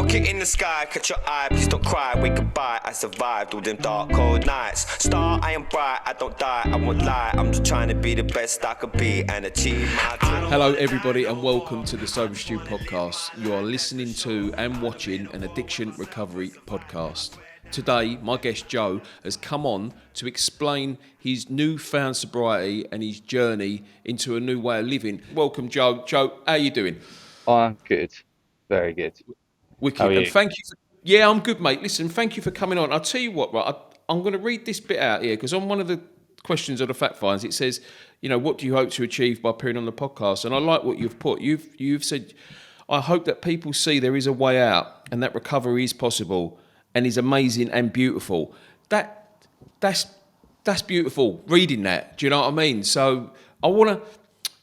Rocket in the sky, catch your eye, please don't cry, wait goodbye. I survived all them dark cold nights. Star, I am bright, I don't die, I won't lie. I'm just trying to be the best I could be and achieve my dream. Hello everybody and welcome to the Sober Stew podcast. You are listening to and watching an addiction recovery podcast. Today, my guest Joe has come on to explain his newfound sobriety and his journey into a new way of living. Welcome, Joe. Joe, how are you doing? I'm good. Very good. Wicked. How are you? And thank you. Yeah, I'm good, mate. Listen, thank you for coming on. I'll tell you what, right? I'm going to read this bit out here because on one of the questions of the fact finds, it says, you know, what do you hope to achieve by appearing on the podcast? And I like what you've put. You've said, I hope that people see there is a way out and that recovery is possible and is amazing and beautiful. That's beautiful, reading that. Do you know what I mean? So I want to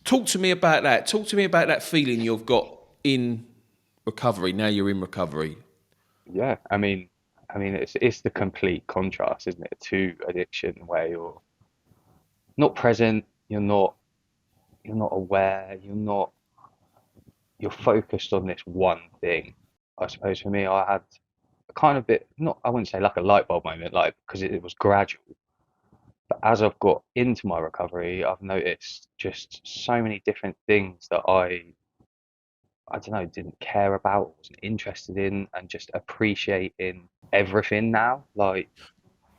talk to me about that. Talk to me about that feeling you've got in recovery. Now you're in recovery. Yeah, I mean, it's the complete contrast, isn't it, to addiction, where you're not present, you're not aware, you're focused on this one thing. I suppose for me, I had a kind of bit, not, I wouldn't say like a light bulb moment, like, because it was gradual. But as I've got into my recovery, I've noticed just so many different things that I don't know, didn't care about, wasn't interested in, and just appreciating everything now. Like,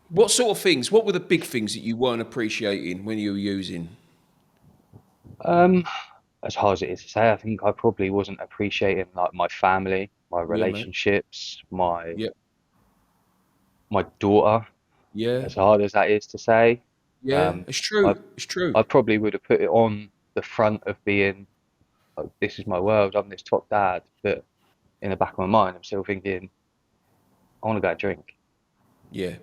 What sort of things? What were the big things that you weren't appreciating when you were using? as hard as it is to say, I think I probably wasn't appreciating like my family, my Yeah, mate. relationships, my Yeah. my daughter, Yeah. as hard as that is to say. Yeah. It's I true. It's true. I probably would have put it on the front of being like, this is my world, I'm this top dad, but in the back of my mind, I'm still thinking, I want to go drink. Yeah.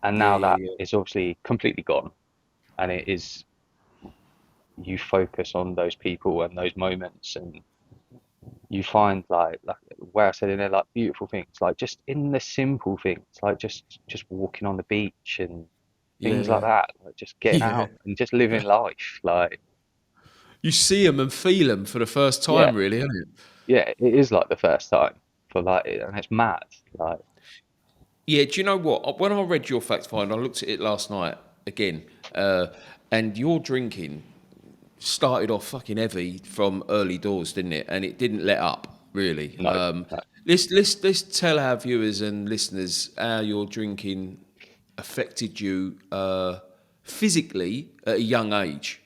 And Yeah. now Yeah. that Yeah. is obviously completely gone, and it is, you focus on those people and those moments, and you find like where I said in there, like beautiful things, like just in the simple things, like just walking on the beach and things like Yeah. that, like just getting Yeah. out and just living life. Like, You see them and feel them for the first yeah, time, really, isn't it? yeah, it is like the first time for like, and it's mad. Like, Yeah. Do you know what? When I read your fact find, I looked at it last night again, and your drinking started off fucking heavy from early doors, didn't it? And it didn't let up really. no, no. Let's tell our viewers and listeners how your drinking affected you physically at a young age.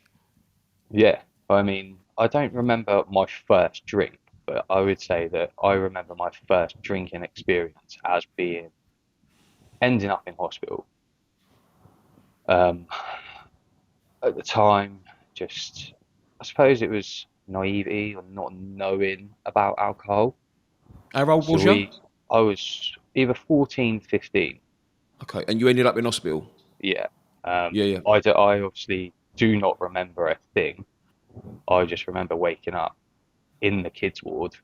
Yeah, I mean, I don't remember my first drink, but I would say that I remember my first drinking experience as being ending up in hospital. Um, at the time, just, I suppose it was naivety or not knowing about alcohol. How old So was you? I was either 14, 15. Okay, and you ended up in hospital. Yeah. Yeah, yeah. I obviously do not remember a thing. I just remember waking up in the kids' ward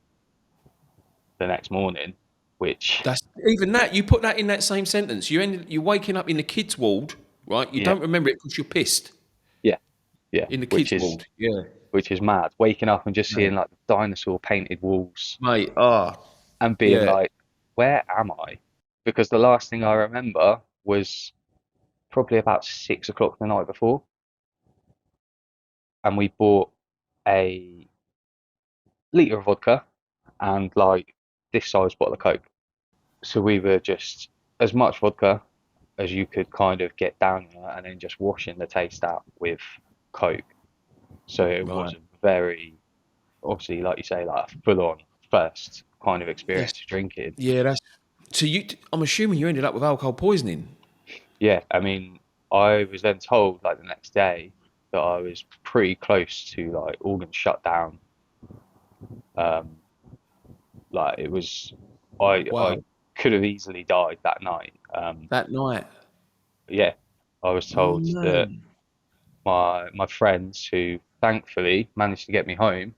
the next morning, which, That's even that. You put that in that same sentence. You're waking up in the kids' ward, right? You yeah, don't remember it because you're pissed yeah, yeah, in the kids' ward. Yeah, which is mad. Waking up and just mate. seeing like the dinosaur painted walls Mate, and being yeah. like, where am I? Because the last thing I remember was probably about 6 o'clock the night before, and we bought a litre of vodka and like this size bottle of Coke. So we were just as much vodka as you could kind of get down there, and then just washing the taste out with Coke. So it was Right. a very, obviously, like you say, like a full-on first kind of Yes. experience of drinking. Yeah, that's so you. I'm assuming you ended up with alcohol poisoning. Yeah, I mean, I was then told like the next day that I was pretty close to like organ shutdown. Um, like it was, I Wow. could have easily died that night. That night. Yeah, I was Oh told that man. my friends, who thankfully managed to get me home,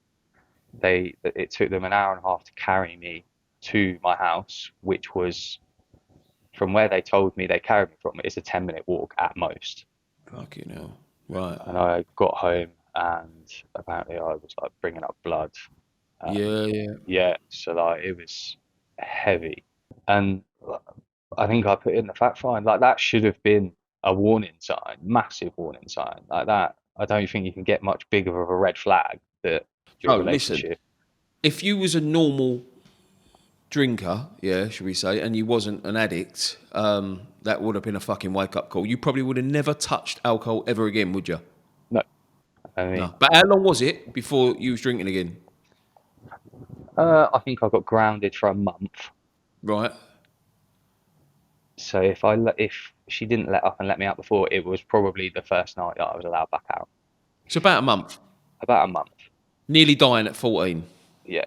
it took them an hour and a half to carry me to my house, which was from where they told me they carried me from. It's a 10-minute walk at most. Fucking hell. Right. And I got home and apparently I was like bringing up blood. Yeah, yeah. Yeah, so like it was heavy. And I think I put in the fact find, like that should have been a warning sign, massive warning sign like that. I don't think you can get much bigger of a red flag that your Oh, listen, relationship. if you was a normal drinker, yeah, should we say, and you wasn't an addict, that would have been a fucking wake up call. You probably would have never touched alcohol ever again, would you? No, I No. mean, But how long was it before you was drinking again? I think I got grounded for a month. Right. So if she didn't let up and let me out before, it was probably the first night that I was allowed back out. So about a month. About a month, Nearly dying at 14. yeah. And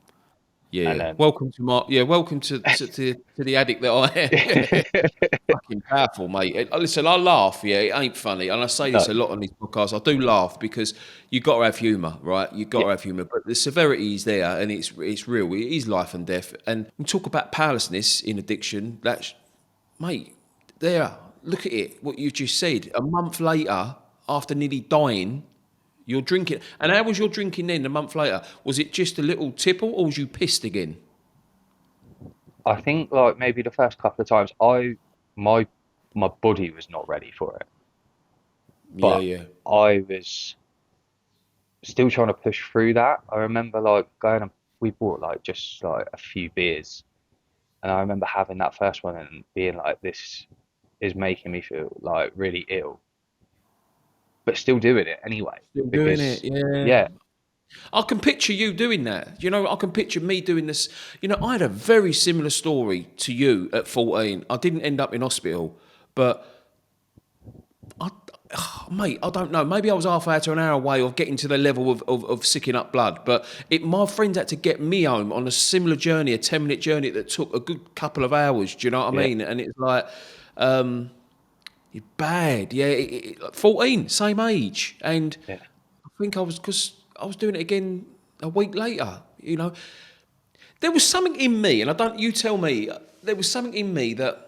Yeah. then Welcome to my welcome to the addict that I am. Yeah. Fucking powerful, mate. Listen, I laugh, yeah, it ain't funny. And I say no, this a lot on these podcasts. I do laugh because you got to have humour, right? You got yeah, to have humour. But the severity is there and it's real. It is life and death. And we talk about powerlessness in addiction. That's, mate, there. Look at it, what you just said. A month later, after nearly dying, you're drinking. And how was your drinking then a month later? Was it just a little tipple or was you pissed again? I think like maybe the first couple of times my my body was not ready for it, Yeah, but yeah. I was still trying to push through that. I remember like going and we bought like just like a few beers, and I remember having that first one and being like, this is making me feel like really ill, but still doing it anyway Still doing it, because yeah. yeah, I can picture you doing that. You know, I can picture me doing this. You know, I had a very similar story to you at 14. I didn't end up in hospital, but I, mate, I don't know. Maybe I was half hour to an hour away of getting to the level of sicking up blood. But my friends had to get me home on a similar journey, a 10-minute journey that took a good couple of hours. Do you know what I yeah, mean? And it's like, bad. Yeah, 14, same age. And yeah, I think because I was doing it again a week later, you know. There was something in me, and I don't, you tell me, there was something in me that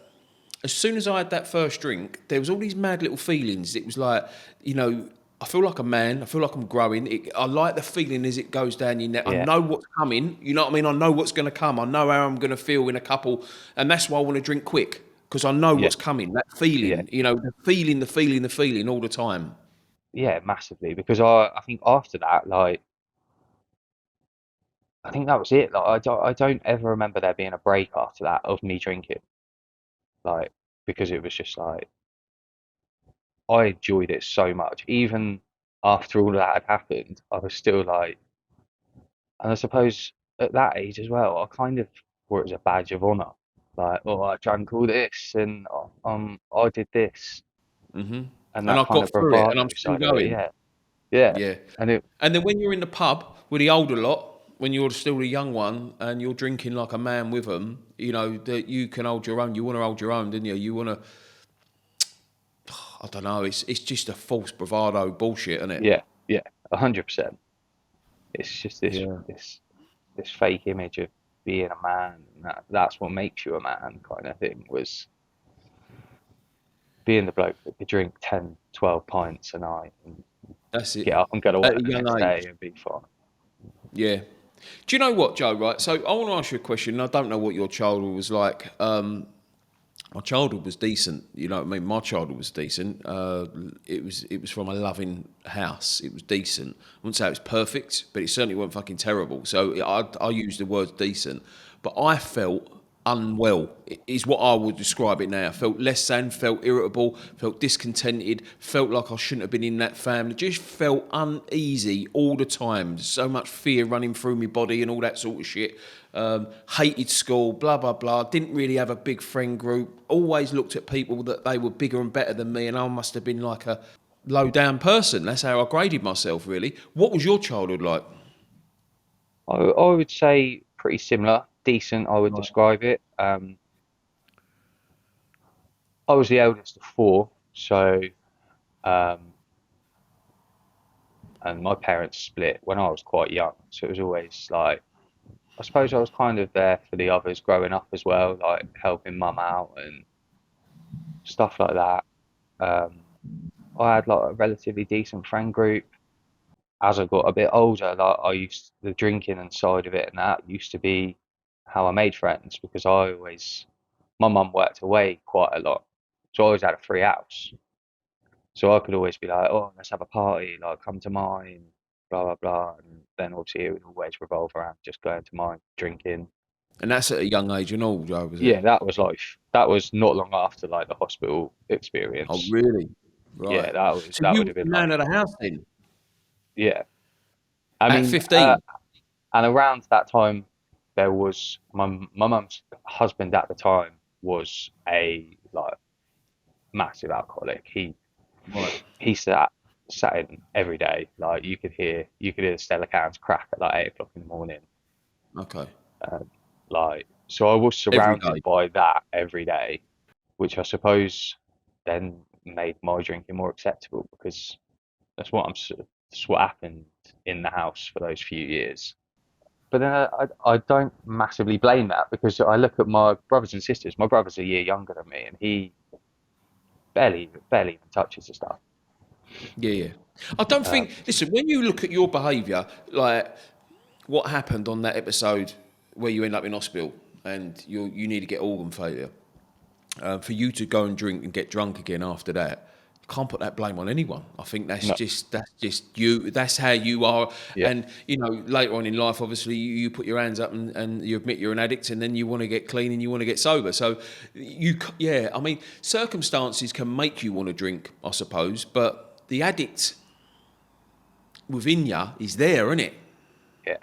as soon as I had that first drink, there was all these mad little feelings. It was like, you know, I feel like a man. I feel like I'm growing. I like the feeling as it goes down your neck. I yeah, know what's coming. You know what I mean? I know what's going to come. I know how I'm going to feel in a couple. And that's why I want to drink quick because I know yeah, what's coming. That yeah, feeling, you know, the feeling all the time. yeah, massively because I think after that like I think that was it. Like I don't ever remember there being a break after that of me drinking. Like because it was just like I enjoyed it so much. Even after all that had happened, I was still like, and I suppose at that age as well, I kind of wore it as a badge of honor. Like, oh, I drank all this and I did this Hmm. and And that I kind got of through it, and bravado I'm still side of it. going. Yeah, yeah. Yeah. And it, And then when you're in the pub with the older lot, when you're still the young one and you're drinking like a man with them, you know, that you can hold your own. You want to hold your own, didn't you? You want to, I don't know, it's just a false bravado bullshit, isn't it? yeah, yeah, 100%. It's just Yeah. this fake image of being a man, and that's what makes you a man kind of thing was being the bloke that could drink 10, 12 pints a night and That's it. get up and go to At work a the young next day age. and be fine. Yeah. Do you know what, Joe, right? So I want to ask you a question. I don't know what your childhood was like. My childhood was decent. You know what I mean? My childhood was decent. It was from a loving house. It was decent. I wouldn't say it was perfect, but it certainly wasn't fucking terrible. So I use the word decent. But I felt unwell, is what I would describe it now. I felt less than, felt irritable, felt discontented, felt like I shouldn't have been in that family. Just felt uneasy all the time. So much fear running through my body and all that sort of shit. Hated school, blah, blah, blah. Didn't really have a big friend group. Always looked at people that they were bigger and better than me, and I must have been like a low down person. That's how I graded myself, really. What was your childhood like? I would say pretty similar, decent, I would Right. describe it. I was the eldest of four, so um, and my parents split when I was quite young, so it was always like I suppose I was kind of there for the others growing up as well, like helping mum out and stuff like that. Um, I had like a relatively decent friend group. As I got a bit older, like the drinking and side of it and that used to be how I made friends, because my mum worked away quite a lot, so I always had a free house. So I could always be like, oh, let's have a party, like come to mine, blah blah blah, and then obviously it would always revolve around just going to mine, drinking. And that's at a young age and all, Joe, was it? Yeah, that was not long after like the hospital Oh, experience. really? Yeah, Right. So that you would were have the been man like, of the house then yeah. I at mean, 15? and around that time, there was my mum's husband at the time was a like massive alcoholic. Right. He sat in every day. Like you could hear the Stella cans crack at like 8 o'clock in the morning. Okay. Like so, I was Every surrounded day. by that every day, which I suppose then made my drinking more acceptable, because that's what happened in the house for those few years. But then I don't massively blame that, because I look at my brothers and sisters. My brother's a year younger than me, and he barely even touches the stuff. Yeah, yeah. I don't Uh, think. Listen, when you look at your behaviour, like what happened on that episode where you end up in hospital and you need to get organ failure, for you to go and drink and get drunk again after that, you can't put that blame on anyone. I think no, that's just you. That's how you are. yeah, And you know, later on in life, obviously, you put your hands up and you admit you're an addict, and then you want to get clean and you want to get sober. So yeah. I mean, circumstances can make you want to drink, I suppose, but the addict within you is there, isn't it? yeah.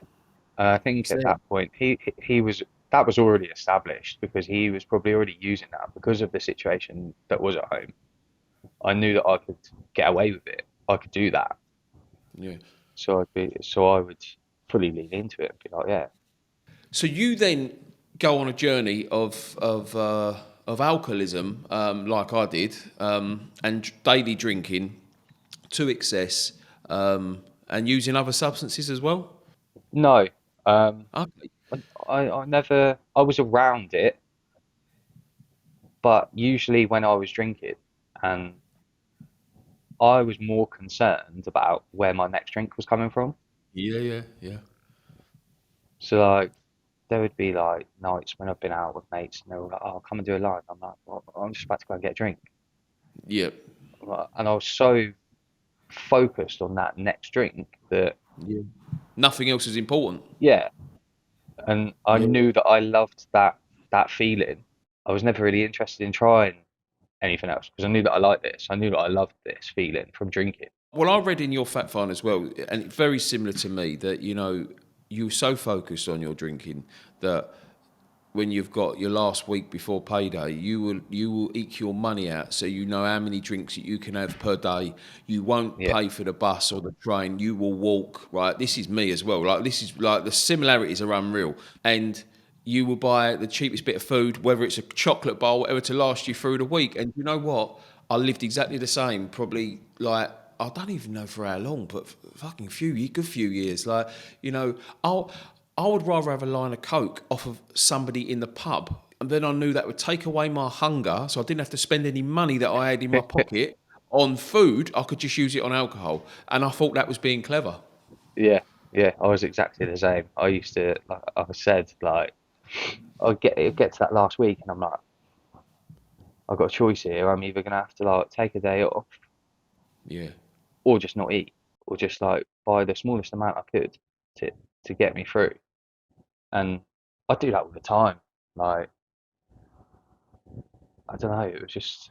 I think It's at there. that point he was that was already established, because he was probably already using that because of the situation that was at home. I knew that I could get away with it. I could do that. Yeah. So I would fully lean into it and be like, yeah, So you then go on a journey of alcoholism, like I did, and daily drinking to excess, and using other substances as well. no. Um, Okay. I never, I was around it, but usually when I was drinking, and I was more concerned about where my next drink was coming from. Yeah, yeah, yeah. So like there would be like nights when I've been out with mates and they were like, "Oh, come and do a line." I'm like, "Well, I'm just about to go and get a drink." Yeah, And I was so focused on that next drink that, yeah. Nothing else is important. yeah, and I Yeah. knew that I loved that feeling. I was never really interested in trying anything else, because I knew that I liked this. I knew that I loved this feeling from drinking. Well, I read in your fact find as well, and very similar to me, that you were so focused on your drinking that when you've got your last week before payday, you will eke your money out so you know how many drinks that you can have per day. You won't Yeah, pay for the bus or the train. You will walk. Right, this is me as well. Like this is like the similarities are unreal. And you will buy the cheapest bit of food, whether it's a chocolate bowl, whatever, to last you through the week. And you know what? I lived exactly the same. Probably like I don't even know for how long, but fucking good few years. Like I'll. I would rather have a line of Coke off of somebody in the pub. And then I knew that would take away my hunger, so I didn't have to spend any money that I had in my pocket on food. I could just use it on alcohol. And I thought that was being clever. yeah, yeah. I was exactly the same. I used to, like I said, like it'd get to that last week, and I'm like, I've got a choice here. I'm either gonna have to like take a day off, Yeah. or just not eat, or just like buy the smallest amount I could to to get me through. And I do that all the time. Like I don't know, it was just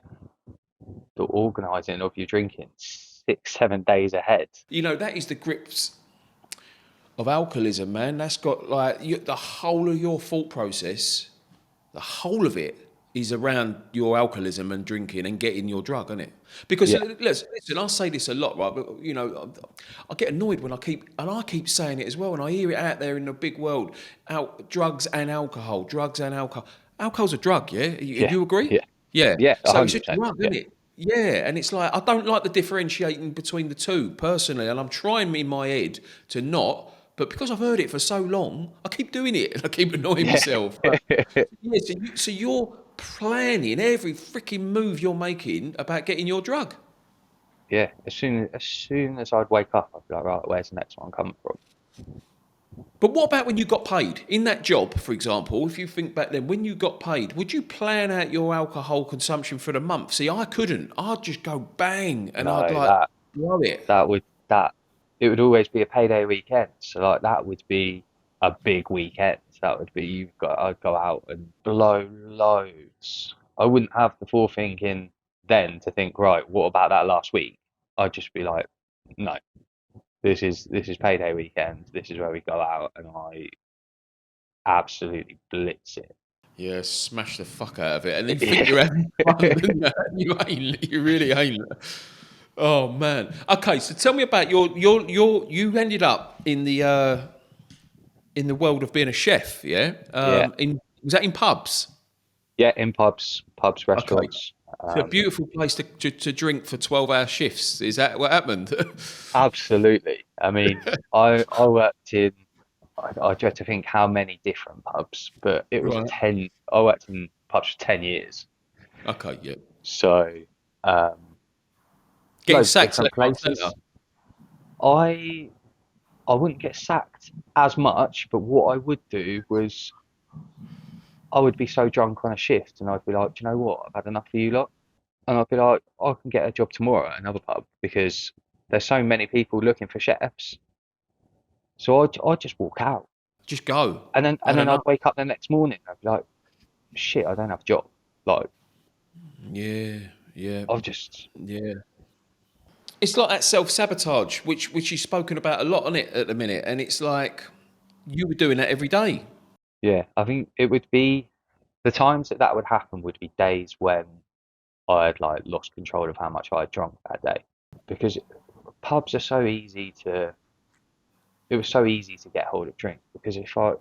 the organising of your drinking 6, 7 days ahead. That is the grips of alcoholism, man. That's got like the whole of your thought process, the whole of it is around your alcoholism and drinking and getting your drug, isn't it? Because Yeah, listen, I say this a lot, right? But I get annoyed when I keep saying it as well, and I hear it out there in the big world: drugs and alcohol, drugs and alcohol. Alcohol's a drug, yeah. yeah, You agree? yeah, Yeah. yeah, a So it's hundred a percent. drug, Yeah, isn't it? Yeah, and it's like I don't like the differentiating between the two personally, and I'm trying in my head to not. But because I've heard it for so long, I keep doing it and I keep annoying yeah, myself. But yeah, so you're planning every freaking move you're making about getting your drug. yeah. As soon as I'd wake up, I'd be like, right, where's the next one coming from? But what about when you got paid? In that job, for example, if you think back then, when you got paid, would you plan out your alcohol consumption for the month? See, I couldn't. I'd just go bang and I'd No, like blow it. that would that it would always be a payday weekend. So like that would be a big weekend. That would be I'd go out and blow loads. I wouldn't have the forethinking then to think, right, what about that last week? I'd just be like, no, this is payday weekend. This is where we go out and I absolutely blitz it. Yeah, smash the fuck out of it, and then think Yeah. you're having fun, and you ain't. You really ain't. Oh man. Okay, so tell me about you ended up in the world of being a chef, yeah? Yeah. In was that in pubs? Yeah, in pubs, Okay, restaurants. it's a beautiful place to drink for 12-hour shifts. Is that what happened? Absolutely. I mean, I worked in I dread to think how many different pubs, but it was Right. 10. I worked in pubs for 10 years. Okay, yeah. So, um, Getting loads of sacked different left, right, centre. places. I I wouldn't get sacked as much, but what I would do was I would be so drunk on a shift and I'd be like, do you know what? I've had enough of you lot. And I'd be like, I can get a job tomorrow at another pub because there's so many people looking for chefs. So I'd just walk out. Just go. And Had then I'd enough. wake up the next morning. I'd be like, shit, I don't have a job. Like, Yeah, yeah, I've just, yeah. It's like that self-sabotage, which you've spoken about a lot on it at the minute, and it's like you were doing that every day. yeah, I think it would be the times that would happen would be days when I had like lost control of how much I had drunk that day. Because pubs are so easy to, it was so easy to get hold of drink. Because if I'd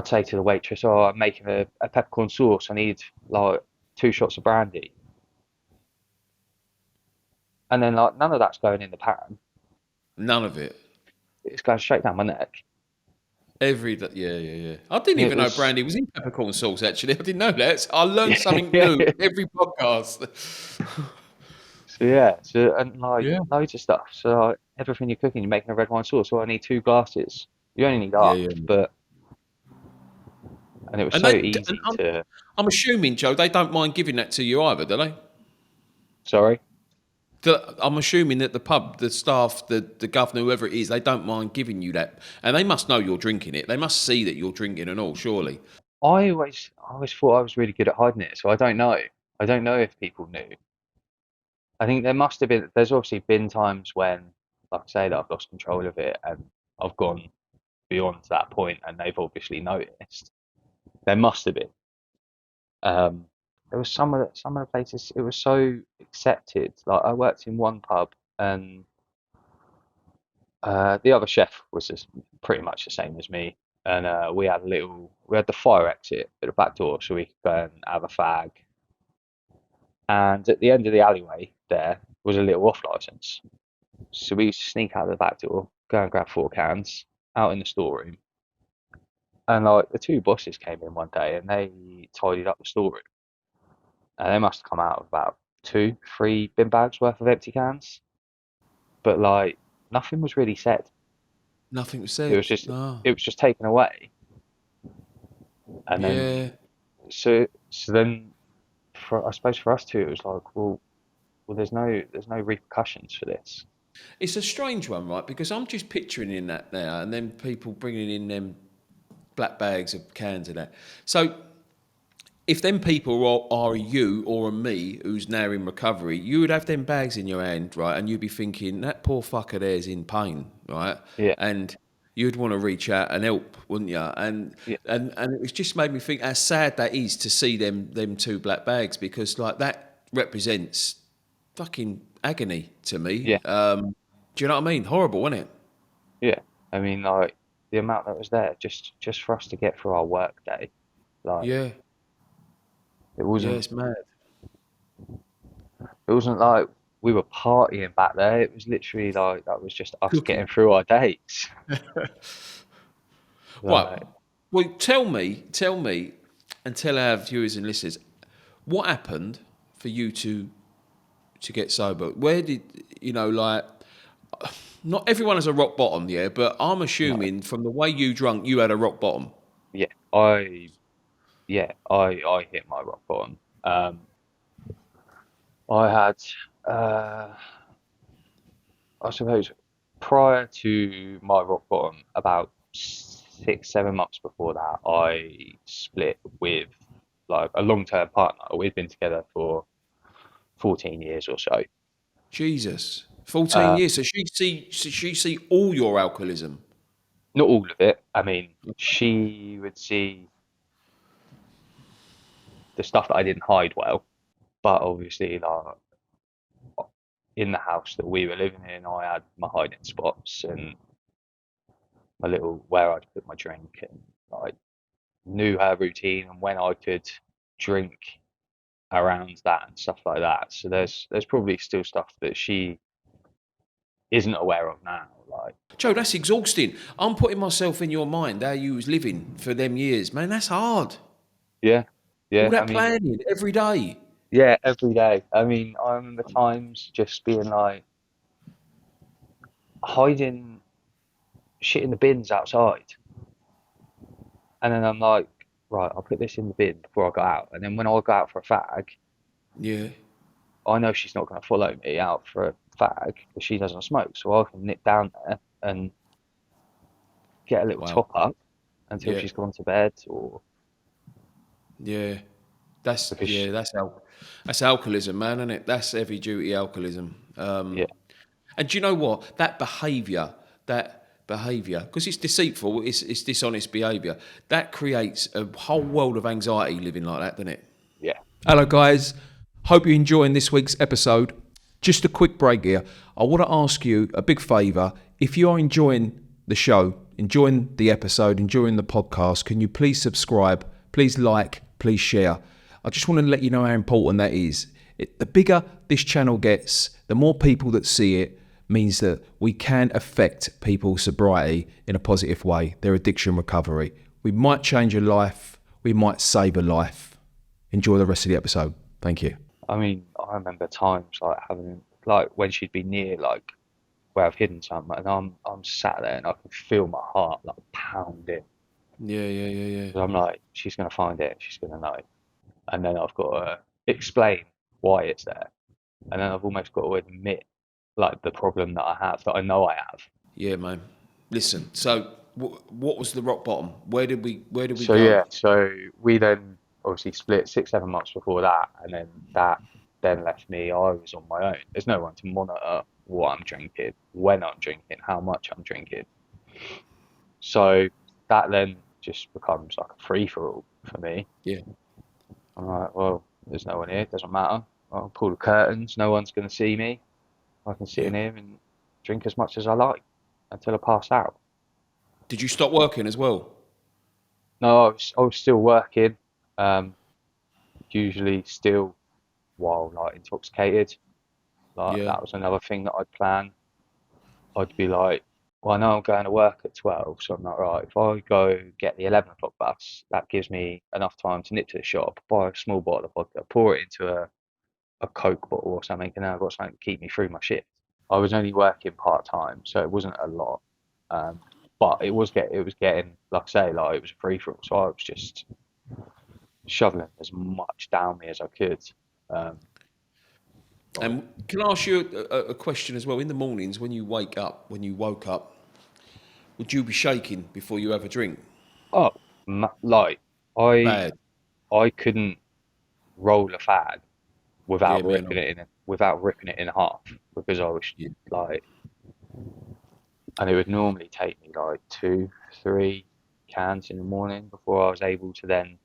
say to the waitress, oh, I'm making a peppercorn sauce, I need like 2 shots of brandy. And then like none of that's going in the pan. None of it. It's going straight down my neck. Every day. Yeah, yeah, yeah. I didn't It even know was, brandy was in peppercorn sauce. Actually, I didn't know that. I learned something new every podcast. so yeah, so and like Yeah. loads of stuff. So like, everything you're cooking, you're making a red wine sauce. Well, I need 2 glasses. You only need Yeah, half, yeah. but and it was And so and easy to. I'm assuming, Joe, they don't mind giving that to you either, do they? Sorry. I'm assuming that the pub, the staff, the governor, whoever it is, they don't mind giving you that, and they must know you're drinking it. They must see that you're drinking and all, surely. I always thought I was really good at hiding it, so I don't know. I don't know if people knew. I think there must have been. There's obviously been times when, like I say, that I've lost control of it and I've gone beyond that point, and they've obviously noticed. There must have been. Um, there was some of the places it was so accepted. Like I worked in one pub, and the other chef was just pretty much the same as me, and we had the fire exit at the back door, so we could go and have a fag. And at the end of the alleyway there was a little off license, so we used to sneak out the back door, go and grab 4 cans out in the storeroom, and like the two bosses came in one day and they tidied up the storeroom, and they must have come out with about 2, 3 bin bags worth of empty cans, but like nothing was really said. Nothing was It said. was just No. it was just taken away. And then Yeah. so then I suppose for us too, it was like, well, there's no repercussions for this. It's a strange one, right? Because I'm just picturing in that now, and then people bringing in them black bags of cans and that. So if them people are you or a me who's now in recovery, you would have them bags in your hand, right? And you'd be thinking, that poor fucker there's in pain, right? Yeah, And you'd want to reach out and help, wouldn't you? And yeah, and it was just made me think how sad that is to see them two black bags, because like that represents fucking agony to me. yeah, Do you know what I mean? Horrible, isn't it? yeah. I mean, like the amount that was there just for us to get through our work day, like Yeah, it yeah, wasn't it's mad. it wasn't like we were partying back there. It was literally like that was just us Cooking. getting through our days. Right. Like, Well, tell me, and tell our viewers and listeners, what happened for you to get sober? Where did you know, like, not everyone has a rock bottom, yeah, but I'm No, assuming from the way you drunk, you had a rock bottom. yeah, I hit my rock bottom. I had, uh, I suppose, prior to my rock bottom, about 6, 7 months before that, I split with like a long-term partner. We'd been together for 14 years or so. Jesus, 14 Uh, years. So she see all your alcoholism. Not all of it. I mean, she would see the stuff that I didn't hide well, but obviously, like in the house that we were living in, I had my hiding spots and my little where I'd put my drink, and I knew her routine and when I could drink around that and stuff like that. So there's probably still stuff that she isn't aware of now. Like, Joe, that's exhausting. I'm putting myself in your mind how you was living for them years, man. That's hard. yeah, All yeah. I that mean, planning every day. yeah, every day. I mean, I remember times just being like hiding shit in the bins outside. And then I'm like, right, I'll put this in the bin before I go out. And then when I go out for a fag, Yeah. I know she's not going to follow me out for a fag because she doesn't smoke. So I can nip down there and get a little Wow. top up until Yeah. she's gone to bed, or Yeah. because, That's alcoholism, man, isn't it? That's heavy duty alcoholism. yeah, And do you know what? That behaviour, because it's deceitful, it's dishonest behaviour. That creates a whole world of anxiety living like that, doesn't it? yeah, Hello, guys. Hope you're enjoying this week's episode. Just a quick break here. I want to ask you a big favour. If you are enjoying the show, enjoying the episode, enjoying the podcast, can you please subscribe, please like, please share? I just want to let you know how important that is. The bigger this channel gets, the more people that see it, means that we can affect people's sobriety in a positive way, their addiction recovery. We might change a life, we might save a life. Enjoy the rest of the episode. Thank you. I mean, I remember times like having, like when she'd be near, like where I've hidden something, and I'm sat there and I can feel my heart like pounding. Yeah, yeah, yeah, yeah. 'Cause I'm like, she's gonna find it, she's gonna know, and then I've got to explain why it's there, and then I've almost got to admit like the problem that I have, that I know I have. Yeah, man. Listen, so what was the rock bottom? Where did we So go? yeah, so we then obviously split 6, 7 months before that, and then that then left me. I was on my own. There's no one to monitor what I'm drinking, when I'm drinking, how much I'm drinking. So that then just becomes like a free for all for me. Yeah. I'm like, well, there's no one here. It doesn't matter. I'll pull the curtains. No one's going to see me. I can sit Yeah. in here and drink as much as I like until I pass out. Did you stop working as well? No, I was still working. Um, Usually still while like intoxicated. Like Yeah. that was another thing that I'd plan. I'd be like, well, I know I'm going to work at 12, so I'm like, right, if I go get the 11 o'clock bus, that gives me enough time to nip to the shop, buy a small bottle of vodka, pour it into a Coke bottle or something, and then I've got something to keep me through my shift. I was only working part time, so it wasn't a lot. Um, but it was getting, like I say, like it was a free for all. So I was just shoveling as much down me as I could. Um, like, And can I ask you a question as well? In the mornings when you woke up, would you be shaking before you have a drink? oh, like I Bad. I couldn't roll a fag Yeah, man. without ripping it in half, because I was Yeah. like, and it would normally take me like 2, 3 cans in the morning before I was able to then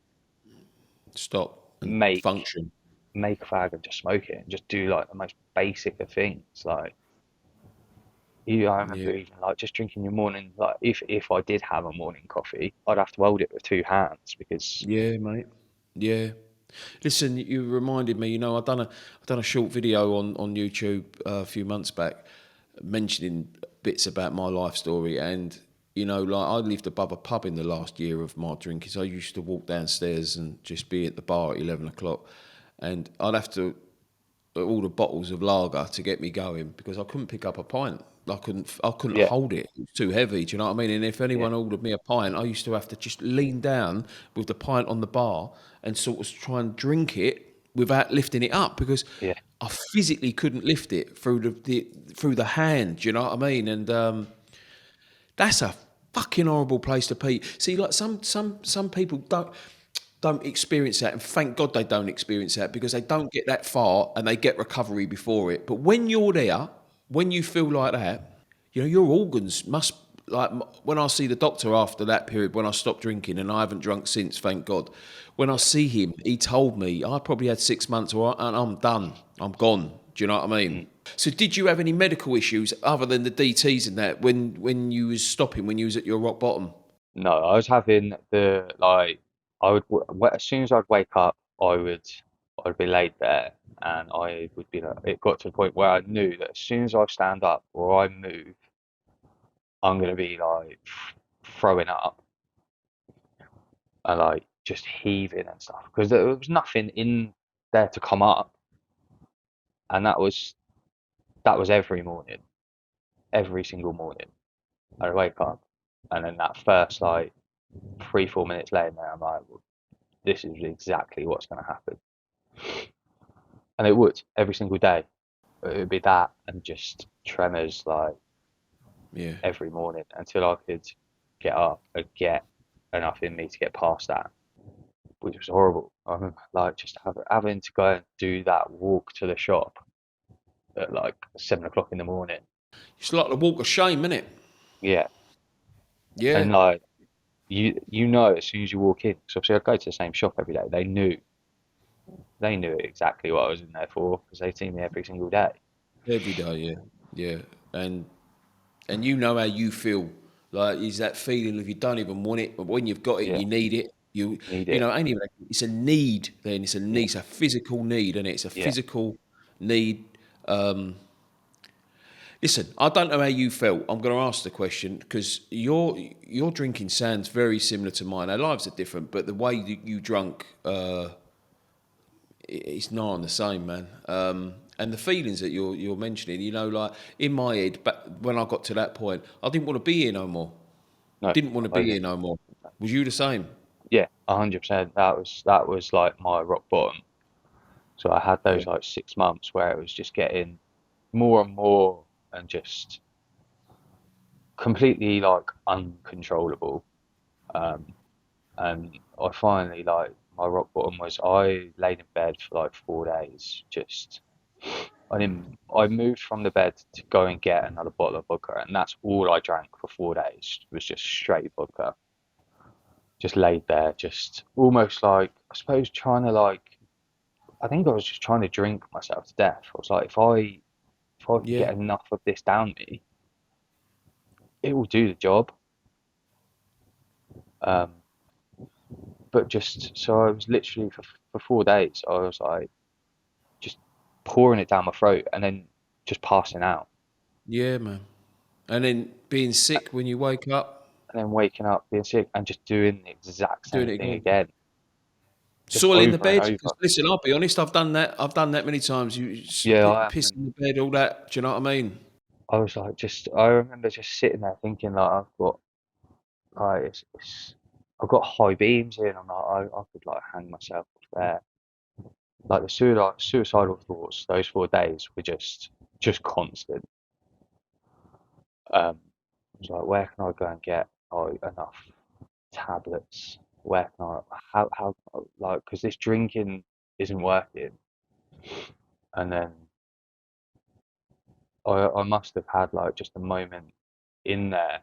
Stop and make function. make a fag and just smoke it and just do like the most basic of things. Like I remember Yeah. even like just drinking your morning, like if I did have a morning coffee, I'd have to hold it with 2 hands because Yeah, mate. Yeah. Listen, you reminded me. I done a short video on YouTube a few months back, mentioning bits about my life story, and like I lived above a pub in the last year of my drinking. So I used to walk downstairs and just be at the bar at 11 o'clock, and I'd have to order bottles of lager to get me going because I couldn't pick up a pint I couldn't Yeah, hold it. It was too heavy. Do you know what I mean? And if yeah, anyone ordered me a pint, I used to have to just lean down with the pint on the bar and sort of try and drink it without lifting it up because yeah, I physically couldn't lift it through through the hand. Do you know what I mean? And that's a fucking horrible place to be. See, like some people don't experience that, and thank God they don't experience that because they don't get that far and they get recovery before it. But when you're there, when you feel like that, you know your organs must like when I see the doctor after that period when I stopped drinking and I haven't drunk since, thank God. When I see him, he told me I probably had 6 months and I'm done, I'm gone. Do you know what I mean? mm. So did you have any medical issues other than the DTs and that when you was stopping when you was at your rock bottom? No, I was having the like I would as soon as I'd wake up, I'd be laid there, and I would be like, it got to the point where I knew that as soon as I stand up or I move, I'm gonna be like throwing up and like just heaving and stuff because there was nothing in there to come up, and that was every morning, every single morning. I'd wake up, and then that first like 3 4 minutes laying there, I'm like, well, this is exactly what's gonna happen. And it would every single day. It would be that and just tremors like Yeah. every morning until I could get up and get enough in me to get past that, which was horrible. I remember like just having to go and do that walk to the shop at like 7 o'clock in the morning. It's like the walk of shame, isn't it? Yeah, Yeah. and like you know as soon as you walk in, because obviously I'd go to the same shop every day. They knew exactly what I was in there for because they'd seen me every single day. Every day, yeah. Yeah. And you know how you feel. Like is that feeling of you don't even want it, but when you've got it, Yeah, you need it. You need you it. know, ain't even it's a need then, it's a need, Yeah, it's a physical need, and it's a yeah, physical need. Listen, I don't know how you felt. I'm going to ask the question because your drinking sounds very similar to mine. Our lives are different, but the way that you drunk, it's nigh on the same, man. And the feelings that you're mentioning, you know, like in my head, but when I got to that point, I didn't want to be here no more. no, Didn't want to I be here didn't. no more. Was you the same? Yeah, 100%. That was like my rock bottom. So I had Yeah. those like 6 months where it was just getting more and more and just completely like uncontrollable. Um, and I finally like my rock bottom was I laid in bed for like 4 days. Just I moved from the bed to go and get another bottle of vodka, and that's all I drank for 4 days was just straight vodka. Just laid there, just almost like I suppose trying to like I think I was just trying to drink myself to death. I was like, if I can Yeah. get enough of this down me, it will do the job. Um, but just so I was literally for 4 days, I was like just pouring it down my throat and then just passing out Yeah, man. And then being sick when you wake up, and then waking up being sick and just doing the exact doing same it thing again. again, just Soil in the over and bed. 'Cause over. listen, I'll be honest. I've done that. I've done that many times. Yeah, I Piss haven't. in the bed, all that. Do you know what I mean? I was like, I remember just sitting there thinking like I've got high beams here, and I'm like, I could like hang myself off there. Like the suicidal thoughts, those 4 days were just constant. I was like, where can I go and get enough tablets? Where can I, how, like, because this drinking isn't working. And then I must have had like just a moment in there,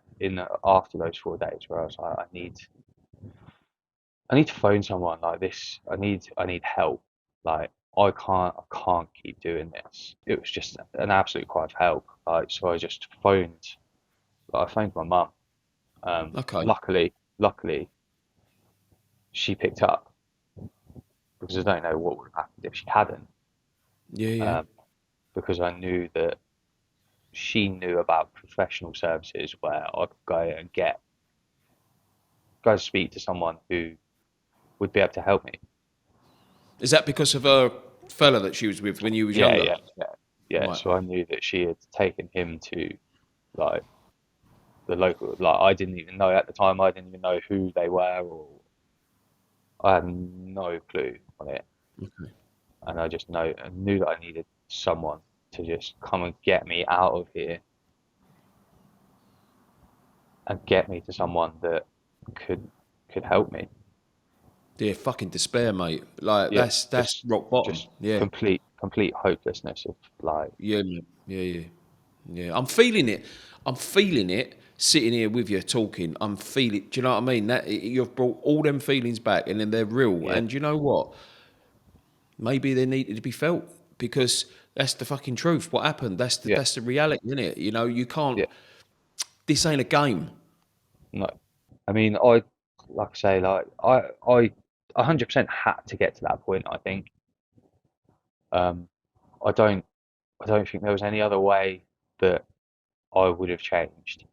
after those 4 days where I was like, I need to phone someone like this. I need help. Like I can't keep doing this. It was just an absolute cry of help. Like so I just phoned. I phoned my mum. Okay. Luckily, she picked up because I don't know what would have happened if she hadn't. Yeah, yeah. Um, because I knew that she knew about professional services where I could go speak to someone who would be able to help me. Is that because of a fella that she was with when you was Yeah, younger? yeah, yeah, yeah. Right. So I knew that she had taken him to like the local, like I didn't even know at the time. I didn't even know who they were, or I had no clue on it. Okay. And I knew that I needed someone to just come and get me out of here and get me to someone that could could help me. Yeah, fucking despair, mate. Like Yeah, that's rock bottom. just Yeah. complete hopelessness of like, Yeah, man. Yeah. Yeah. I'm feeling it. I'm feeling it sitting here with you talking. I'm feeling. Do you know what I mean? That you've brought all them feelings back, and then they're real. yeah, And you know what? Maybe they needed to be felt because that's the fucking truth. What happened? yeah, That's the reality, isn't it? You know, you can't. yeah. This ain't a game. No, I mean, like I say, like I 100% had to get to that point. I think. Um, I don't, I don't think there was any other way that I would have changed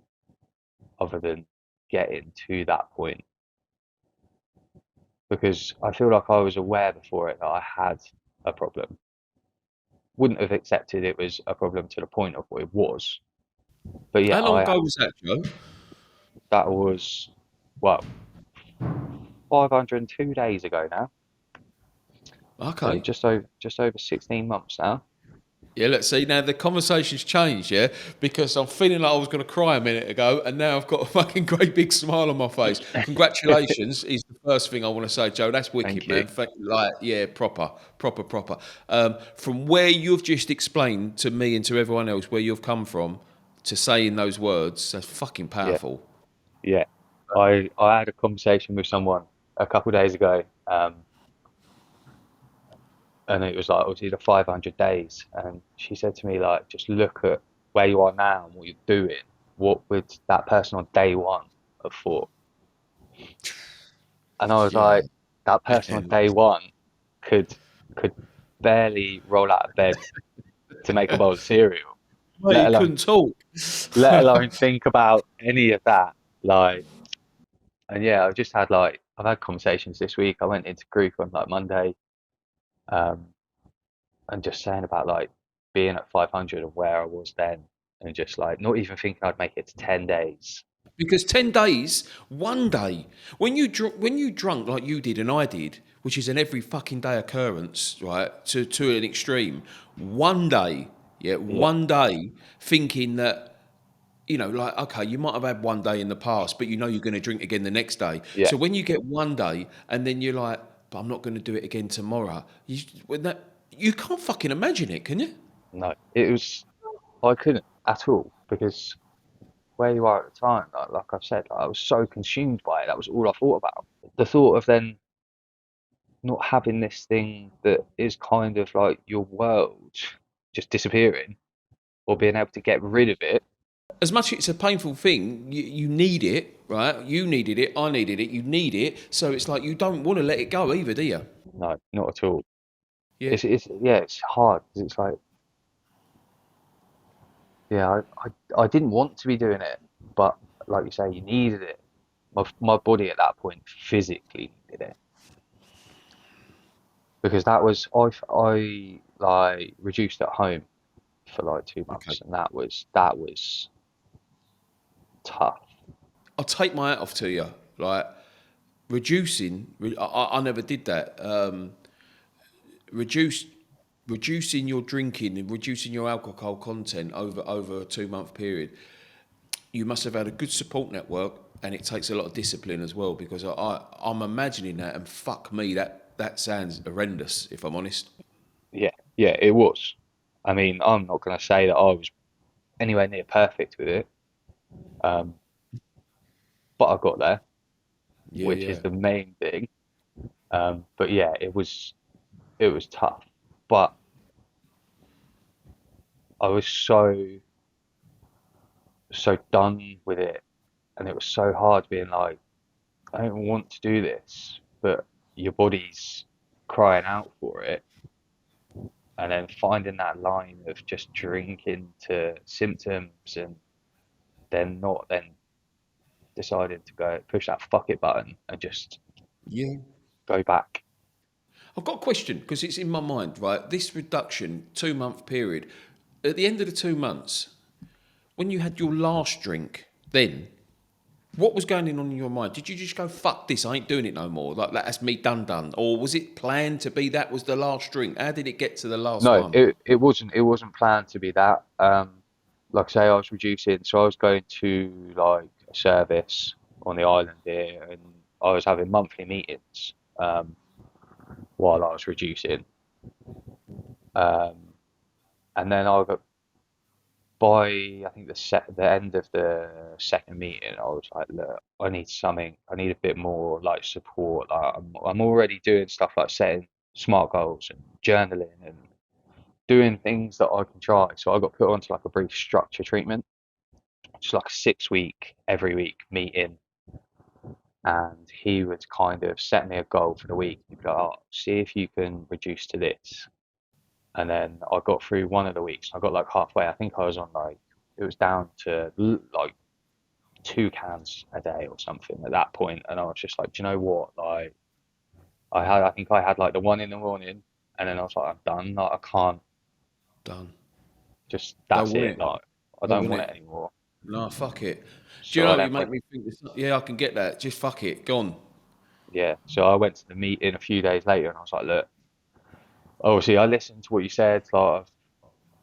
other than getting to that point, because I feel like I was aware before it that I had a problem. Wouldn't have accepted it was a problem to the point of what it was. But yeah, How long ago was that, Joe? that was, well, 502 days ago now. So Okay. just over 16 months now. Yeah, let's see. Now the conversation's changed, yeah, because I'm feeling like I was going to cry a minute ago, and now I've got a fucking great big smile on my face. Congratulations is the first thing I want to say, Joe. That's Thank wicked, you. man. Like, yeah, proper. From where you've just explained to me and to everyone else where you've come from to saying those words, that's fucking Yeah, powerful. yeah. I had a conversation with someone a couple of days ago, and it was like obviously the 500 days, and she said to me like, just look at where you are now and what you're doing. What would that person on day one have thought? And I was Yeah, like, that person on day one could could barely roll out of bed to make a bowl of cereal, mate, let you alone couldn't talk. think about any of that. Like, and yeah, I've had conversations this week. I went into group on like Monday, um, and just saying about like being at 500 and where I was then, and just like not even thinking I'd make it to 10 days. Because 10 days, one day, when you drunk like you did and I did, which is an every fucking day occurrence, right? To an extreme. One day, yeah, Yeah, one day, thinking that like okay, you might have had one day in the past, but you know you're going to drink again the next day. yeah, So when you get one day and then you're like, but I'm not going to do it again tomorrow. You can't fucking imagine it, can you? no, it was, I couldn't at all, because where you are at the time, like I've said, like, I was so consumed by it. That was all I thought about. The thought of then not having this thing that is kind of like your world just disappearing, or being able to get rid of it. As much as it's a painful thing, you need it, right? You needed it, I needed it, you need it. So it's like you don't want to let it go either, do you? No, not at all. Yeah. It's yeah, it's hard because it's like, yeah, I didn't want to be doing it, but like you say, you needed it. My body at that point physically needed it, because I like reduced at home for like 2 months, Okay. and that was tough. I'll take my hat off to you. Like I never did that. Reduce, reducing your drinking and reducing your alcohol content over a 2 month period. You must have had a good support network, and it takes a lot of discipline as well. Because I'm imagining that, and fuck me, that sounds horrendous. If I'm honest. Yeah, yeah, it was. I mean, I'm not gonna say that I was anywhere near perfect with it, um, but I got there, Yeah, which is yeah. the main thing. But yeah, it was tough, but I was so done with it, and it was so hard being like, I don't want to do this, but your body's crying out for it, and then finding that line of just drinking to symptoms, and then not then deciding to go push that fuck it button and just Yeah. go back. I've got a question because it's in my mind, right? This reduction, 2 month period, at the end of the 2 months, when you had your last drink, then what was going on in your mind? Did you just go, fuck this, I ain't doing it no more? Like, that's me done. Or was it planned to be that was the last drink? How did it get to the last No, one? it wasn't planned to be that. Like I say, I was reducing, so I was going to like a service on the island here, and I was having monthly meetings while I was reducing. Um, and then I got by I think the end of the second meeting, I was like, look, I need something. I need a bit more like support. Like I'm already doing stuff like setting smart goals and journaling and doing things that I can try. So I got put onto like a brief structure treatment, just like a 6 week every week meeting. And he would kind of set me a goal for the week. He'd be like, oh, see if you can reduce to this. And then I got through one of the weeks. I got like halfway. I think I was on like, it was down to like 2 cans a day or something at that point. And I was just like, do you know what? Like, I think I had like the one in the morning, and then I was like, I'm done. Like, I can't Done. just, Don't that's want it. it. Like, I Don't don't want want it it. anymore. No, fuck it. Do you So know I what you then make went, me think? Yeah, I can get that. Just fuck it. Gone. yeah. So I went to the meeting a few days later, and I was like, look, obviously I listened to what you said. Like, I've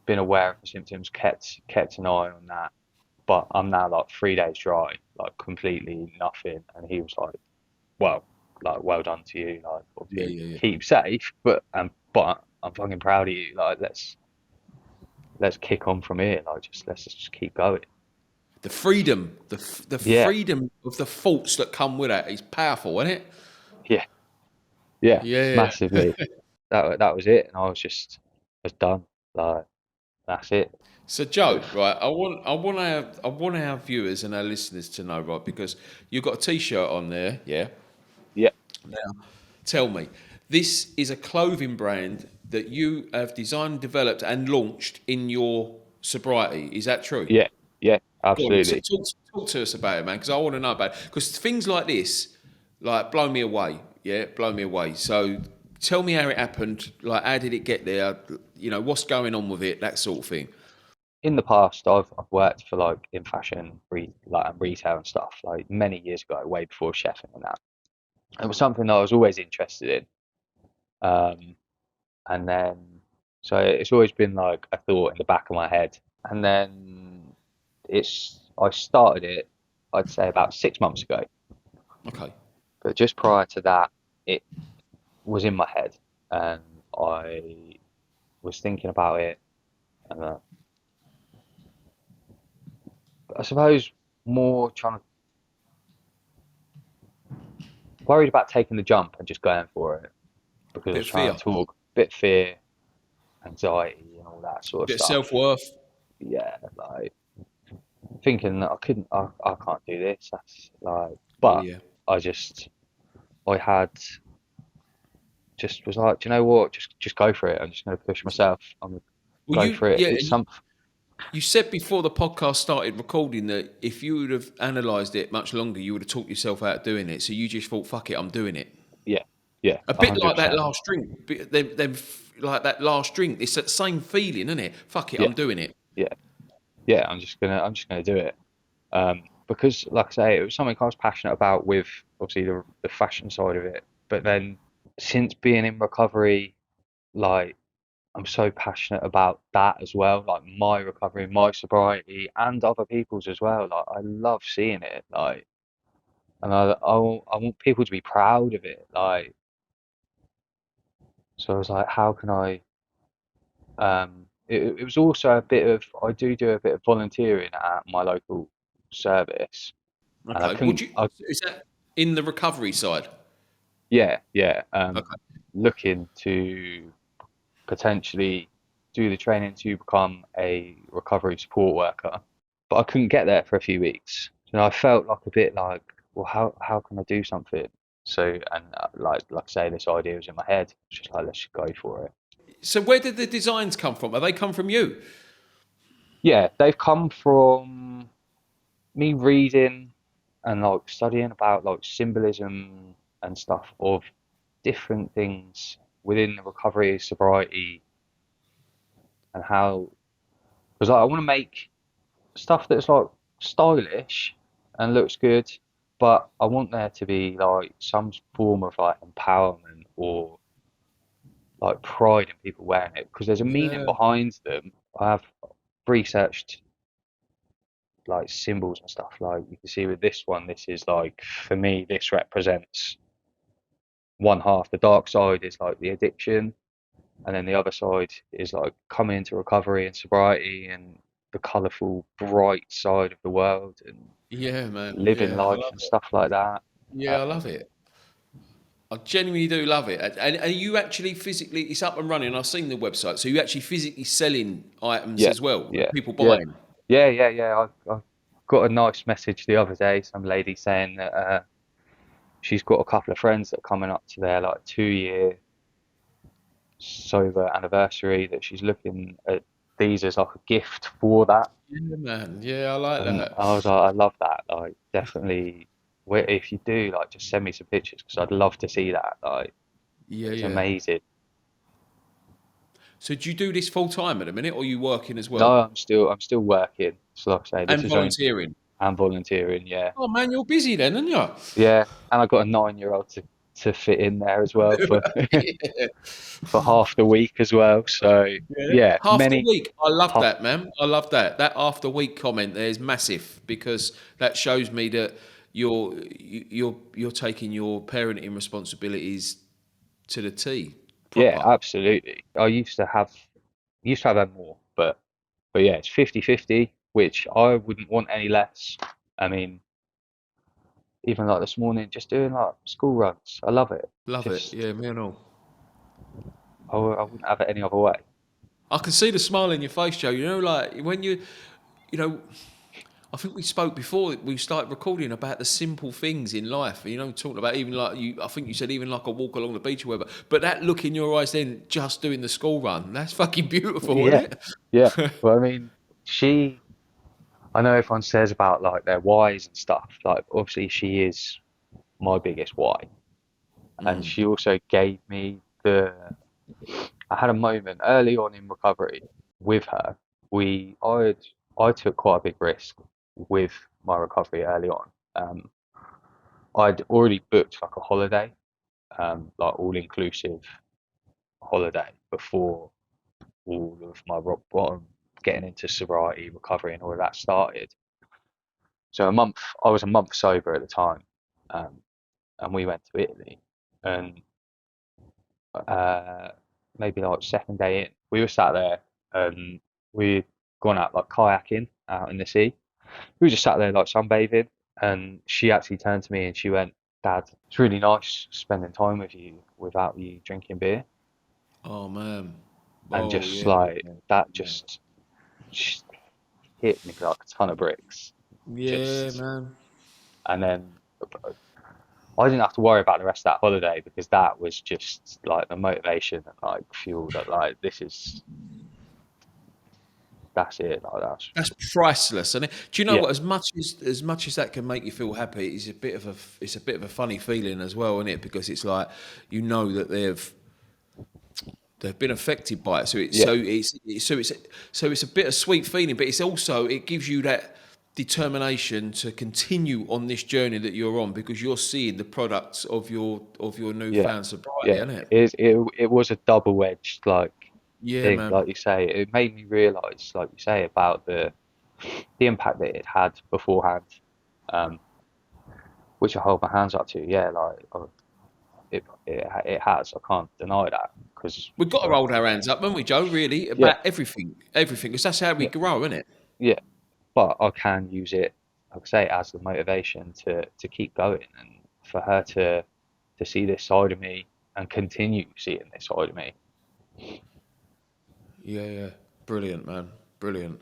been aware of the symptoms, kept an eye on that. But I'm now like 3 days dry, like completely nothing. And he was like, well, like well done to you. Like, Yeah, obviously yeah, yeah. keep safe, but I'm fucking proud of you. Like, let's kick on from here. Like, let's just keep going. The freedom, the Yeah, freedom of the thoughts that come with it is powerful, isn't it? yeah, yeah, Yeah. massively. That was it, and I was done. Like, that's it. So Joe, right? I want our viewers and our listeners to know, right? Because you've got a T-shirt on there, yeah. Yeah, Now, tell me, this is a clothing brand that you have designed, developed, and launched in your sobriety. Is that true? yeah, yeah, Go on, absolutely. talk to us about it, man, because I want to know about it. Because things like this, like, blow me away. Yeah, blow me away. So tell me how it happened. Like, how did it get there? You know, what's going on with it? That sort of thing. In the past, I've worked for like in fashion, like and retail and stuff, like many years ago, way before chefing and that. It was something that I was always interested in. Um, and then, so it's always been like a thought in the back of my head. And then I started it, I'd say about 6 months ago. Okay. But just prior to that, it was in my head, and I was thinking about it. And I suppose more trying to worried about taking the jump and just going for it because I Bit was of trying fear, to talk bit fear, anxiety, and all that sort of bit of stuff. self worth. Yeah, like thinking that I can't do this. That's like, Yeah, but yeah. I just, I had, just was like, do you know what? Just go for it. I'm just going to push myself. I'm going to Well, go for it. It's and some, you said before the podcast started recording that if you would have analysed it much longer, you would have talked yourself out of doing it. So you just thought, fuck it, I'm doing it. yeah, yeah, A bit like that 100%. last drink. Like that last drink. It's that same feeling, isn't it? Fuck it, Yeah, I'm doing it. yeah, yeah. I'm just gonna do it. Because, like I say, it was something I was passionate about with obviously the fashion side of it. But then, since being in recovery, like I'm so passionate about that as well, like my recovery, my sobriety, and other people's as well. Like I love seeing it, like, and I want people to be proud of it, like. So I was like, how can I? It was also a bit of I do a bit of volunteering at my local service, and I Okay. Would couldn't. you? Is that in the recovery side? Yeah, yeah. Okay. Looking to potentially do the training to become a recovery support worker, but I couldn't get there for a few weeks. So I felt like a bit like, well, how can I do something? So, and like I say, this idea was in my head. It's just like, let's just go for it. So where did the designs come from? Have they come from you? Yeah, they've come from me reading and like studying about like symbolism and stuff of different things within the recovery sobriety and how, because like, I want to make stuff that's like stylish and looks good, but I want there to be like some form of like empowerment or like pride in people wearing it because there's a meaning Yeah. behind them. I've researched like symbols and stuff. Like you can see with this one, this is like for me, this represents one half. The dark side is like the addiction, and then the other side is like coming into recovery and sobriety and the colourful, bright side of the world and Yeah, man. living Yeah, I life love and it. stuff like that. Yeah, I Um, love it. I genuinely do love it. And are you actually physically, it's up and running. I've seen the website. So you actually physically selling items yeah, as well, yeah, people yeah, buying. yeah. I got a nice message the other day, some lady saying that she's got a couple of friends that are coming up to their like 2 year sober anniversary that she's looking at these as like a gift for that. Yeah, man. Yeah, I like And that. I was like, I love that. Like, definitely, if you do, like, just send me some pictures because I'd love to see that. Like, Yeah, it's yeah. amazing. So do you do this full time at the minute or are you working as No, well? I'm still working. So like I say, this And is only volunteering? and volunteering. Yeah, Oh, man, you're busy then, aren't you? yeah. And I got a 9 year old to fit in there as well for Yeah. for half the week as well. So Yeah. yeah, Half the many week. I love half. that, man. I love that. That after week comment there is massive because that shows me that you're taking your parenting responsibilities to the T, Yeah, proper. absolutely. I used to have them more, but yeah, it's 50-50, which I wouldn't want any less. I mean, even like this morning, just doing like school runs. I love it. Love it. Just Yeah, me and all. I wouldn't have it any other way. I can see the smile in your face, Joe. You know, like when you know, I think we spoke before we started recording about the simple things in life. You know, talking about even like you. I think you said even like a walk along the beach or whatever. But that look in your eyes, then just doing the school run, that's fucking beautiful, Yeah, isn't yeah. it? Well, I mean, she. I know everyone says about like their whys and stuff. Like, obviously, she is my biggest why, and Mm. she also gave me the. I had a moment early on in recovery with her. I took quite a big risk with my recovery early on. I'd already booked like a holiday, like all inclusive holiday before all of my rock bottom getting into sobriety, recovery, and all of that started. So I was a month sober at the time, um, and we went to Italy, and uh, maybe like second day in, we were sat there, and we'd gone out like kayaking out in the sea. We were just sat there like sunbathing, and she actually turned to me and she went, "Dad, it's really nice spending time with you without you drinking beer." Oh man. And Oh just yeah. like that Yeah. just hit me like a ton of bricks. Yeah, Just man. and then I didn't have to worry about the rest of that holiday because that was just like the motivation and like fuel that like that's it. Like That's priceless, isn't it? Do you know yeah, what? As much as that can make you feel happy, it's a bit of a funny feeling as well, isn't it? Because it's like you know that they've been affected by it. So it's yeah, so it's so it's so it's a bittersweet feeling, but it's also it gives you that determination to continue on this journey that you're on because you're seeing the products of your yeah, newfound sobriety, yeah. isn't it? It was a double-edged like Yeah, thing, man. like you say. It made me realise, like you say, about the impact that it had beforehand, um, which I hold my hands up to. Yeah, like it has. I can't deny that because We've got to hold our hands up, haven't we, Joe? Really, yeah, about everything, because that's how we yeah, grow, isn't it? yeah. But I can use it, like I say, as the motivation to keep going and for her to see this side of me and continue seeing this side of me. Yeah, yeah. Brilliant, man. Brilliant.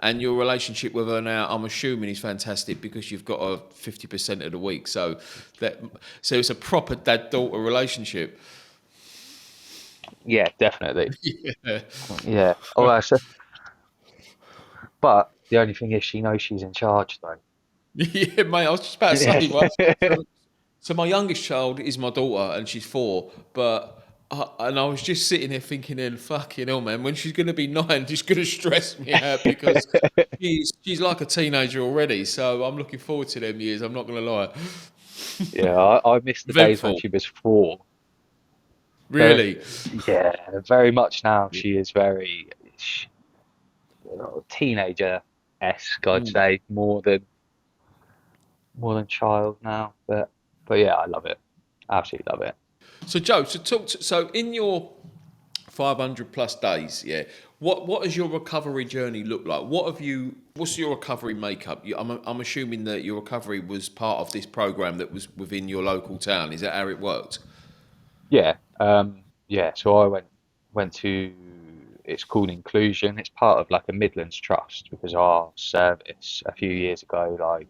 And your relationship with her now, I'm assuming, is fantastic because you've got her 50% of the week. So it's a proper dad-daughter relationship. Yeah, definitely. Yeah. Yeah. Oh, but the only thing is, she knows she's in charge, though. Yeah, mate. I was just about to Yeah. say, right? So my youngest child is my daughter, and she's 4. But And I was just sitting there thinking, then, fucking hell, man, when she's going to be 9, she's going to stress me out because she's like a teenager already. So I'm looking forward to them years. I'm not going to lie. Yeah, I missed the days when Eventful, she was 4. Very, really. yeah, very much now. She is very teenager-esque, I'd Mm. say, more than child now. But yeah, I love it. Absolutely love it. So Joe, so in your 500 plus days, yeah. What does your recovery journey look like? What's your recovery makeup? I'm assuming that your recovery was part of this program that was within your local town. Is that how it worked? Yeah, yeah. So I went to, it's called Inclusion. It's part of like a Midlands trust because our service a few years ago like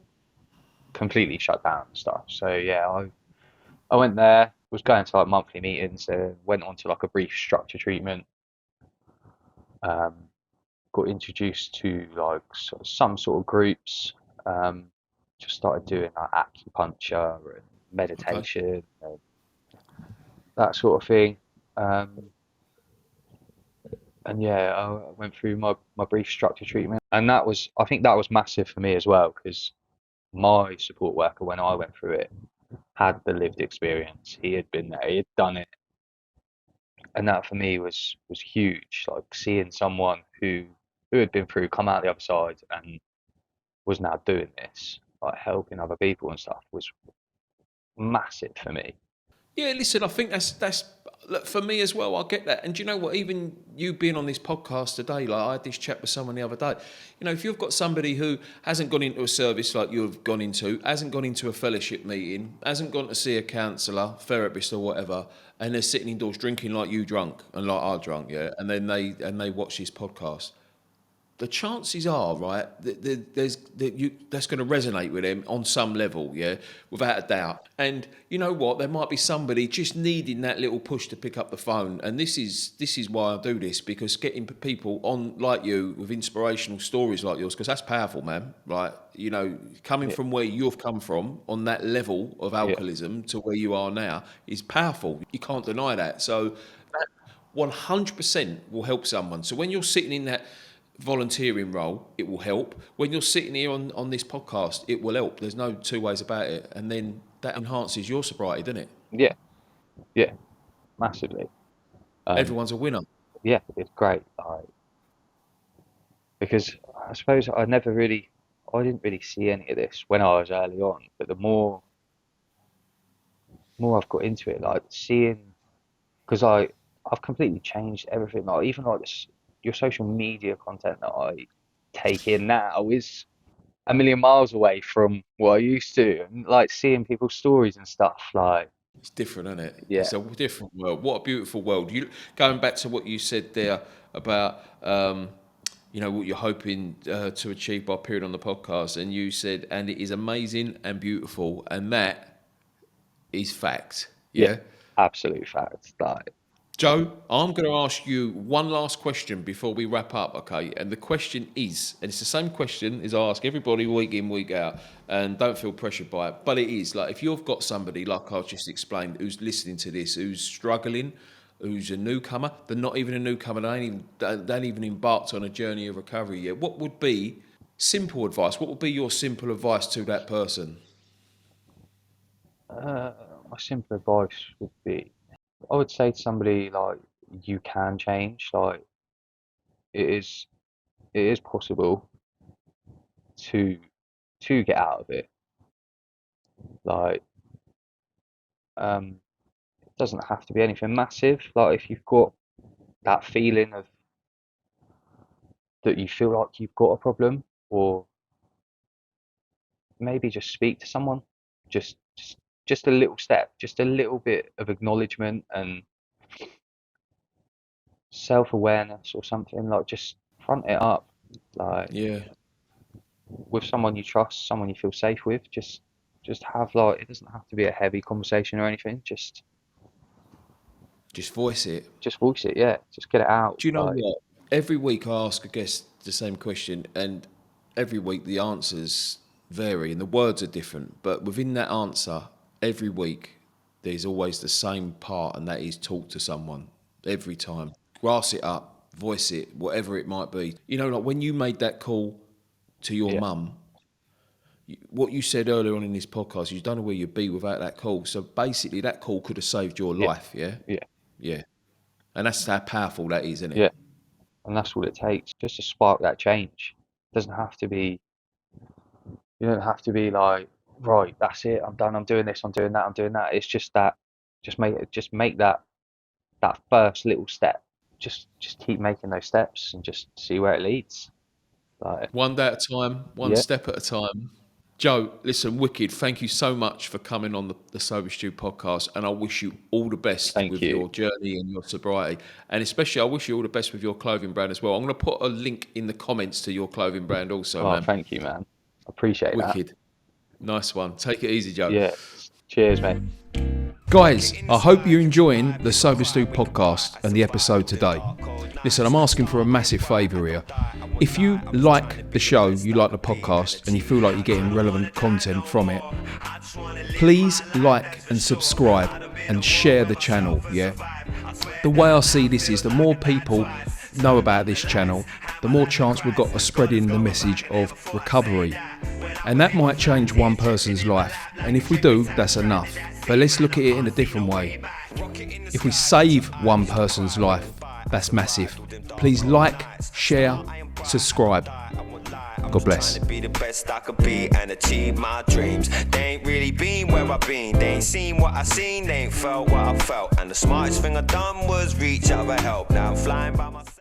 completely shut down and stuff. So yeah, I went there, was going to like monthly meetings, went on to like a brief structure treatment, um, got introduced to like some sort of groups, um, just started doing like acupuncture and Okay. meditation and that sort of thing. Um, and yeah, I went through my brief structure treatment, and I think that was massive for me as well because my support worker, when I went through it, had the lived experience. He had been there, he had done it, and that for me was huge. Like seeing someone who had been through, come out the other side, and was now doing this, like helping other people and stuff, was massive for me. Yeah, listen, I think that's look, for me as well. I get that, and do you know what? Even you being on this podcast today, like I had this chat with someone the other day. You know, if you've got somebody who hasn't gone into a service like you've gone into, hasn't gone into a fellowship meeting, hasn't gone to see a counsellor, therapist, or whatever, and they're sitting indoors drinking like you drunk and like I drunk, yeah, and then they watch this podcast, the chances are, right, that's going to resonate with them on some level, yeah, without a doubt. And you know what? There might be somebody just needing that little push to pick up the phone. And this is why I do this, because getting people on like you with inspirational stories like yours, because that's powerful, man. Right? You know, coming Yeah, from where you've come from on that level of yeah, alcoholism to where you are now is powerful. You can't deny that. So that 100% will help someone. So when you're sitting in that volunteering role, it will help. When you're sitting here on this podcast, it will help. There's no two ways about it. And then that enhances your sobriety, doesn't it? yeah, yeah, massively. Um, Everyone's a winner. yeah, it's great. Like, because I suppose I didn't really see any of this when I was early on, but the more I've got into it, like seeing, because I've completely changed everything. Like even like this, your social media content that I take in now is a million miles away from what I used to, and like seeing people's stories and stuff. Like It's different, isn't it? yeah, It's a different world. What a beautiful world. You going back to what you said there about you know what you're hoping to achieve by appearing on the podcast, and you said, and it is amazing and beautiful, and that is fact. yeah, Yeah. absolute fact. Like Joe, I'm going to ask you one last question before we wrap up, okay? And the question is, and it's the same question as I ask everybody week in, week out, and don't feel pressured by it, but it is like if you've got somebody, like I've just explained, who's listening to this, who's struggling, who's a newcomer, they're not even a newcomer, they ain't even embarked on a journey of recovery yet, what would be simple advice? What would be your simple advice to that person? uh, my simple advice would be, I would say to somebody like you can change. Like it is it is possible to get out of it. Like it doesn't have to be anything massive. Like if you've got that feeling of that you feel like you've got a problem, or maybe just speak to someone. Just just just a little step, just a little bit of acknowledgement and self-awareness or something. Like just front it up. Like Yeah, with someone you trust, someone you feel safe with. Just have like it doesn't have to be a heavy conversation or anything. just voice it. Just voice it. Yeah, just get it out. Do you know Like what? Every week I ask a guest the same question, and every week the answers vary and the words are different. But within that answer, every week there's always the same part, and that is talk to someone every time. Grass it up, voice it, whatever it might be. You know, like when you made that call to your Yeah. mum, what you said earlier on in this podcast, you don't know where you'd be without that call. So basically, that call could have saved your life, yeah? Yeah. Yeah. And that's how powerful that is, isn't it? Yeah. And that's all it takes, just to spark that change. It doesn't have to be, you don't have to be like, right, that's it, I'm done, I'm doing this, I'm doing that, I'm doing that. It's just that, just make that first little step. Just keep making those steps and just see where it leads. Like, One day at a time, one step at a time. Joe, listen, wicked. Thank you so much for coming on the Sober Stew podcast, and I wish you all the best Thank with you. your journey and your sobriety, and especially I wish you all the best with your clothing brand as well. I'm going to put a link in the comments to your clothing brand also, man. Thank you, man. Appreciate that. Wicked. Nice one. Take it easy, Joe. Yeah. Cheers, mate. Guys, I hope you're enjoying the Sober Stew podcast and the episode today. Listen, I'm asking for a massive favour here. If you like the show, you like the podcast, and you feel like you're getting relevant content from it, please like and subscribe and share the channel, yeah? The way I see this is the more people know about this channel, the more chance we've got of spreading the message of recovery. And that might change one person's life. And if we do, that's enough. But let's look at it in a different way. If we save one person's life, that's massive. Please like, share, subscribe. God bless. Be the best I could be and achieve my dreams. They ain't really been where I've been. They ain't seen what I seen. They ain't felt what I felt. And the smartest thing I done was reach out for help. Now I'm flying by myself.